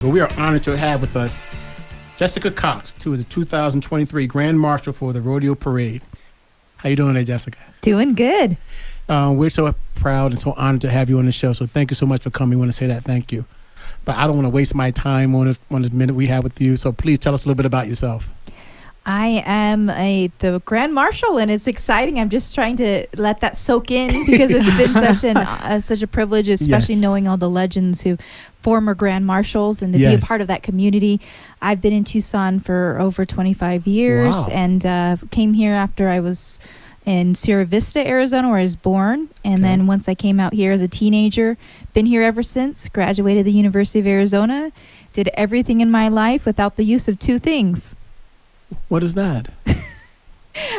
But we are honored to have with us Jessica Cox, who is the 2023 Grand Marshal for the Rodeo Parade. How you doing today, Jessica? Doing good. We're so proud and so honored to have you on the show. So thank you so much for coming. We want to say that thank you. But I don't want to waste my time on this minute we have with you. So please tell us a little bit about yourself. I am the Grand Marshal, and it's exciting. I'm just trying to let that soak in because it's been such a privilege, especially knowing all the legends who former Grand Marshals and to be a part of that community. I've been in Tucson for over 25 years and came here after I was in Sierra Vista, Arizona, where I was born. And then once I came out here as a teenager, been here ever since, graduated the University of Arizona, did everything in my life without the use of two things. What is that?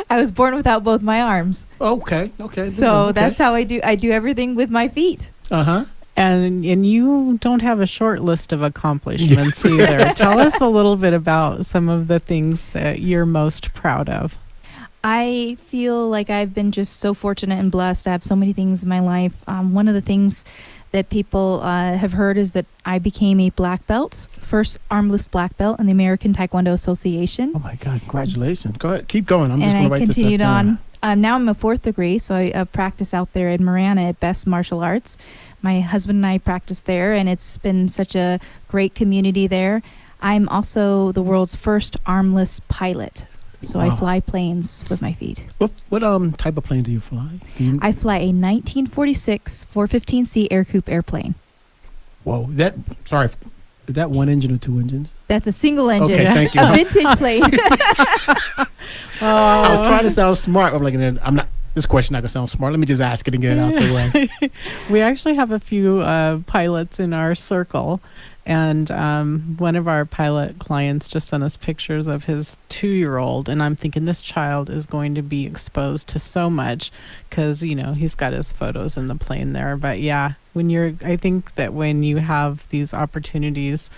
I was born without both my arms. Okay. So that's how I do everything with my feet. Uh-huh. And you don't have a short list of accomplishments either. Tell us a little bit about some of the things that you're most proud of. I feel like I've been just so fortunate and blessed. I have so many things in my life. One of the things that people have heard is that I became a black belt, first armless black belt in the American Taekwondo Association. Oh my God, congratulations. Go ahead, keep going. I'm just going to write this stuff down. And I continued on. Now I'm a fourth degree, so I practice out there in Marana at Best Martial Arts. My husband and I practice there, and it's been such a great community there. I'm also the world's first armless pilot. So I fly planes with my feet. What type of plane do you fly? I fly a 1946 415C Air Coupe airplane. Whoa, is that one engine or two engines? That's a single engine. Okay, thank you. A vintage plane. I was trying to sound smart. I'm like, I'm not. This question not gonna sound smart. Let me just ask it and get it out the way. We actually have a few pilots in our circle. And one of our pilot clients just sent us pictures of his 2-year-old. And I'm thinking this child is going to be exposed to so much because, he's got his photos in the plane there. But yeah, I think that when you have these opportunities,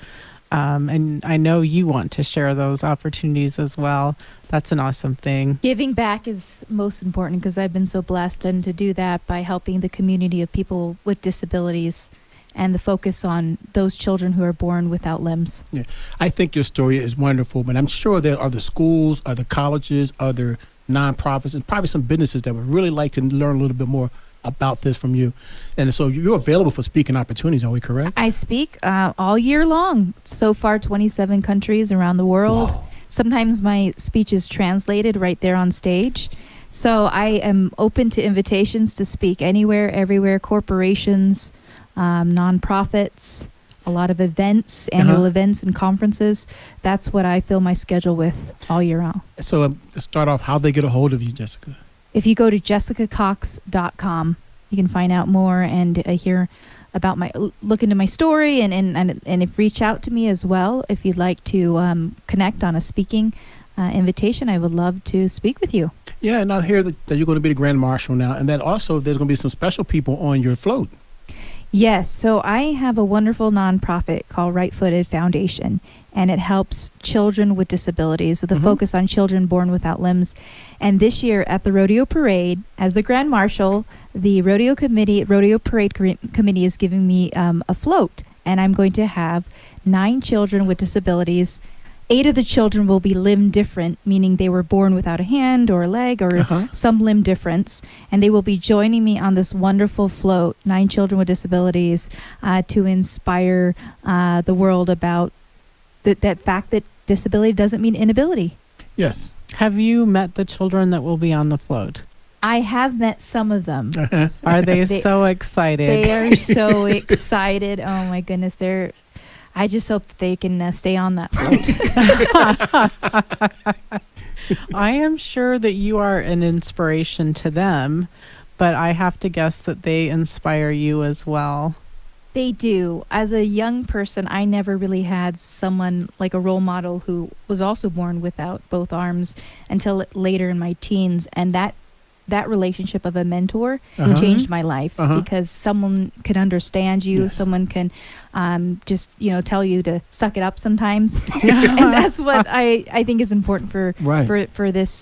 and I know you want to share those opportunities as well, that's an awesome thing. Giving back is most important because I've been so blessed, and to do that by helping the community of people with disabilities and the focus on those children who are born without limbs. Yeah, I think your story is wonderful, but I'm sure there are the schools, other colleges, other nonprofits, and probably some businesses that would really like to learn a little bit more about this from you. And so you're available for speaking opportunities, are we correct? I speak all year long. So far, 27 countries around the world. Wow. Sometimes my speech is translated right there on stage. So I am open to invitations to speak anywhere, everywhere, corporations, nonprofits, a lot of events, annual events and conferences. That's what I fill my schedule with all year round. So to start off, how they get a hold of you, Jessica? If you go to jessicacox.com, you can find out more and hear about look into my story and if reach out to me as well. If you'd like to connect on a speaking invitation, I would love to speak with you. Yeah, and I hear that you're going to be the Grand Marshal now, and that also there's going to be some special people on your float. Yes, so I have a wonderful nonprofit called Right Footed Foundation, and it helps children with disabilities with a focus on children born without limbs. And this year at the Rodeo Parade, as the Grand Marshal, the Rodeo Parade Committee is giving me a float, and I'm going to have 9 children with disabilities. 8 of the children will be limb different, meaning they were born without a hand or a leg or some limb difference. And they will be joining me on this wonderful float, 9 children with disabilities, to inspire the world about that fact that disability doesn't mean inability. Yes. Have you met the children that will be on the float? I have met some of them. Are they so excited? They are so excited. Oh, my goodness. I just hope that they can stay on that float. I am sure that you are an inspiration to them, but I have to guess that they inspire you as well. They do. As a young person, I never really had someone like a role model who was also born without both arms until later in my teens, and that that relationship of a mentor Uh-huh. changed my life Uh-huh. because someone can understand you. Yes. Someone can just, tell you to suck it up sometimes. And that's what I think is important for Right. for this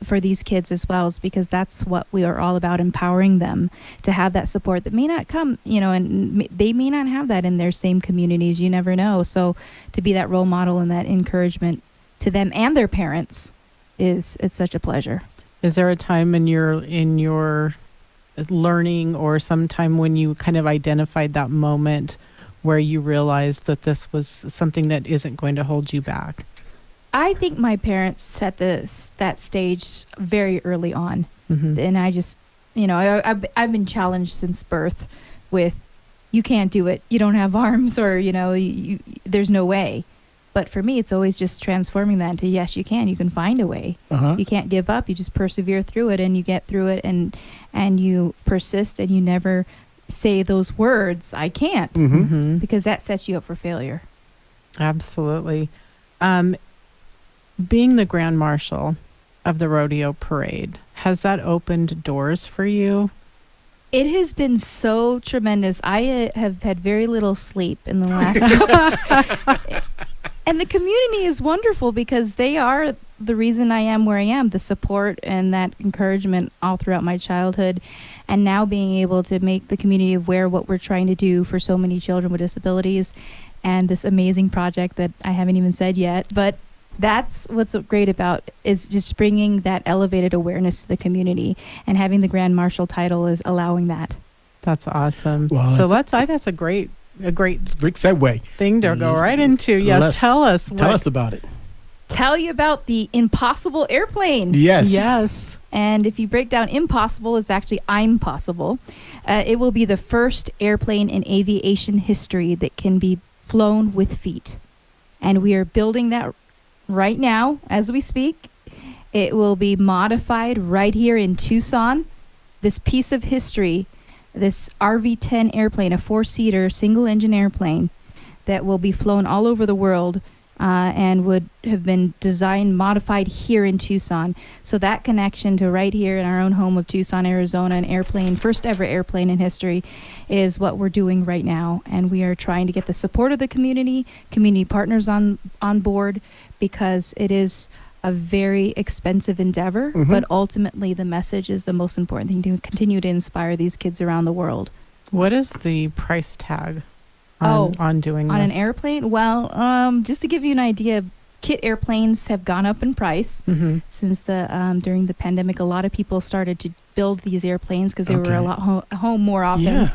for these kids as well, is because that's what we are all about, empowering them to have that support that may not come, and they may not have that in their same communities. You never know. So to be that role model and that encouragement to them and their parents it's such a pleasure. Is there a time in your learning, or sometime when you kind of identified that moment where you realized that this was something that isn't going to hold you back? I think my parents set that stage very early on. Mm-hmm. And I just, I've been challenged since birth with, you can't do it. You don't have arms, or, there's no way. But for me, it's always just transforming that into, yes, you can. You can find a way. Uh-huh. You can't give up. You just persevere through it, and you get through it, and you persist, and you never say those words, I can't, Mm-hmm. Mm-hmm. because that sets you up for failure. Absolutely. Being the Grand Marshal of the rodeo parade, has that opened doors for you? It has been so tremendous. I have had very little sleep in the last and the community is wonderful because they are the reason I am where I am, the support and that encouragement all throughout my childhood, and now being able to make the community aware of what we're trying to do for so many children with disabilities, and this amazing project that I haven't even said yet, but that's what's so great about, is just bringing that elevated awareness to the community, and having the Grand Marshal title is allowing that. That's awesome. Well, so that's a great Big segue. thing to go right into. Yes, tell us about it. Tell you about the Impossible airplane. Yes. Yes. And if you break down impossible, it's actually I'm possible. It will be the first airplane in aviation history that can be flown with feet. And we are building that right now as we speak. It will be modified right here in Tucson. This piece of history, this RV-10 airplane, a 4-seater single-engine airplane that will be flown all over the world, and would have been designed, modified here in Tucson. So that connection to right here in our own home of Tucson, Arizona, an airplane, first ever airplane in history, is what we're doing right now. And we are trying to get the support of the community partners on board, because it is a very expensive endeavor, Mhm. but ultimately the message is the most important thing, to continue to inspire these kids around the world. What is the price tag on doing On this? an airplane? Well, just to give you an idea, kit airplanes have gone up in price Mm-hmm. since during the pandemic. A lot of people started to build these airplanes because they were Okay. a lot home more often. Yeah.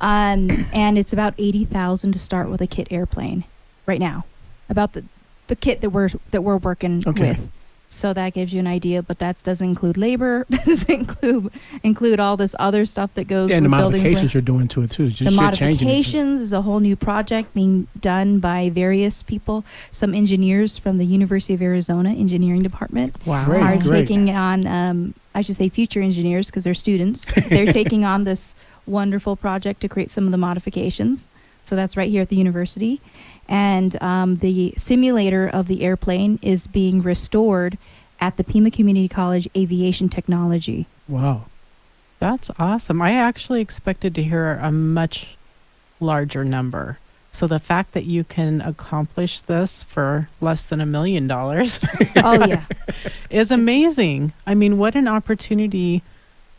And it's about $80,000 to start with a kit airplane right now. About the kit that we're working Okay. with. So that gives you an idea, but that doesn't include labor. That doesn't include all this other stuff that goes And the with building. modifications you're doing to it too. The modifications is a whole new project being done by various people. Some engineers from the University of Arizona Engineering Department Wow. Great. are great. taking on, I should say future engineers because they're students. They're taking on this wonderful project to create some of the modifications. So that's right here at the university. And the simulator of the airplane is being restored at the Pima Community College Aviation Technology. Wow. That's awesome. I actually expected to hear a much larger number. So the fact that you can accomplish this for less than $1 million Oh, yeah. is amazing. I mean, what an opportunity.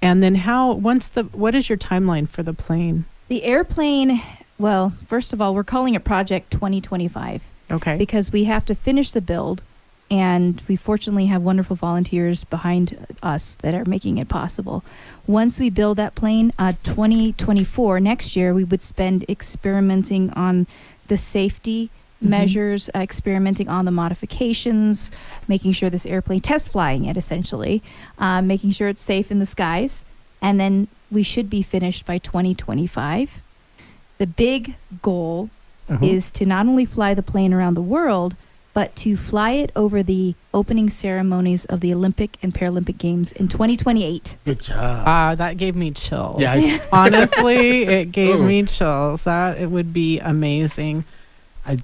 And then what is your timeline for the plane? The airplane, well, first of all, we're calling it Project 2025 Okay. because we have to finish the build, and we fortunately have wonderful volunteers behind us that are making it possible. Once we build that plane, 2024, next year, we would spend experimenting on the safety measures, experimenting on the modifications, making sure this airplane, test flying it essentially, making sure it's safe in the skies, and then we should be finished by 2025. The big goal is to not only fly the plane around the world, but to fly it over the opening ceremonies of the Olympic and Paralympic Games in 2028. Good job. That gave me chills. Yeah, Honestly, it gave me chills. It would be amazing. I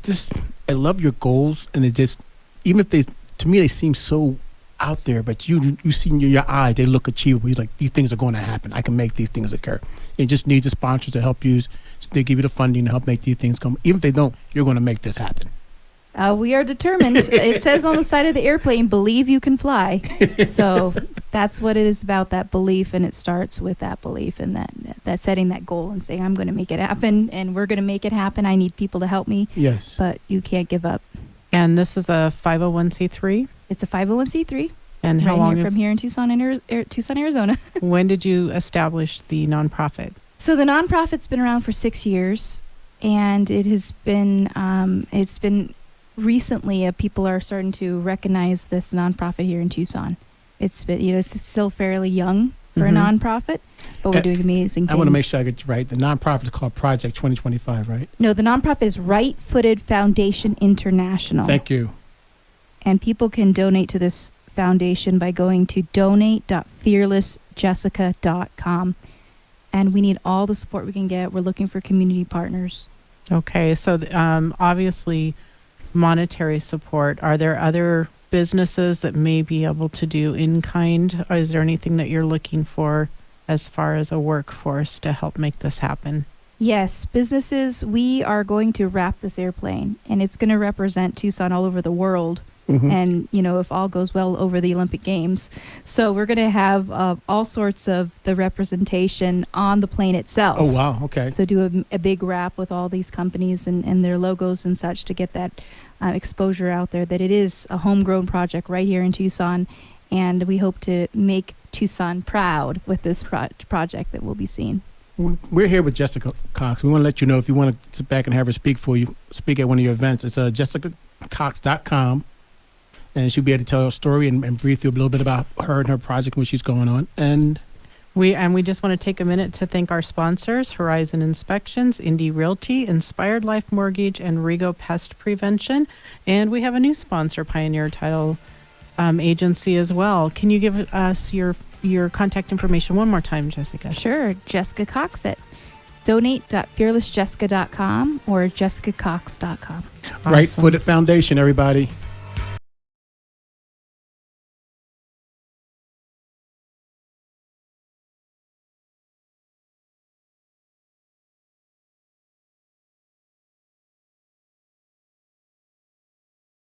love your goals, and it just, even if to me they seem so out there, but you see in your eyes, they look achievable. You're like, these things are going to happen. I can make these things occur. You just need the sponsors to help you. They give you the funding to help make these things come. Even if they don't, you're going to make this happen. We are determined. It says on the side of the airplane, believe you can fly. So that's what it is about, that belief. And it starts with that belief and that setting that goal and saying, I'm going to make it happen and we're going to make it happen. I need people to help me. Yes. But you can't give up. And this is a 501c3? It's a 501c3. And how long? From here in Tucson, Tucson, Arizona. When did you establish the nonprofit? So the nonprofit's been around for 6 years. And it has been, it's been recently, people are starting to recognize this nonprofit here in Tucson. It's been, it's still fairly young for a nonprofit, but we're doing amazing things. I want to make sure I get you right. The nonprofit is called Project 2025, right? No, the nonprofit is Right Footed Foundation International. Thank you. And people can donate to this foundation by going to donate.fearlessjessica.com. And we need all the support we can get. We're looking for community partners. Okay, so obviously monetary support. Are there other businesses that may be able to do in kind? Or is there anything that you're looking for as far as a workforce to help make this happen? Yes, businesses, we are going to wrap this airplane and it's going to represent Tucson all over the world. And, if all goes well, over the Olympic Games. So we're going to have all sorts of the representation on the plane itself. Oh, wow. Okay. So do a big wrap with all these companies and their logos and such to get that exposure out there, that it is a homegrown project right here in Tucson. And we hope to make Tucson proud with this project that will be seen. We're here with Jessica Cox. We want to let you know, if you want to sit back and have her speak at one of your events, it's jessicacox.com. And she'll be able to tell her story and brief you a little bit about her and her project and what she's going on. And we just want to take a minute to thank our sponsors: Horizon Inspections, Indy Realty, Inspired Life Mortgage, and Rigo Pest Prevention. And we have a new sponsor, Pioneer Title Agency, as well. Can you give us your contact information one more time, Jessica? Sure. Jessica Cox at donate.fearlessjessica.com or jessicacox.com. Awesome. Right Footed Foundation, everybody.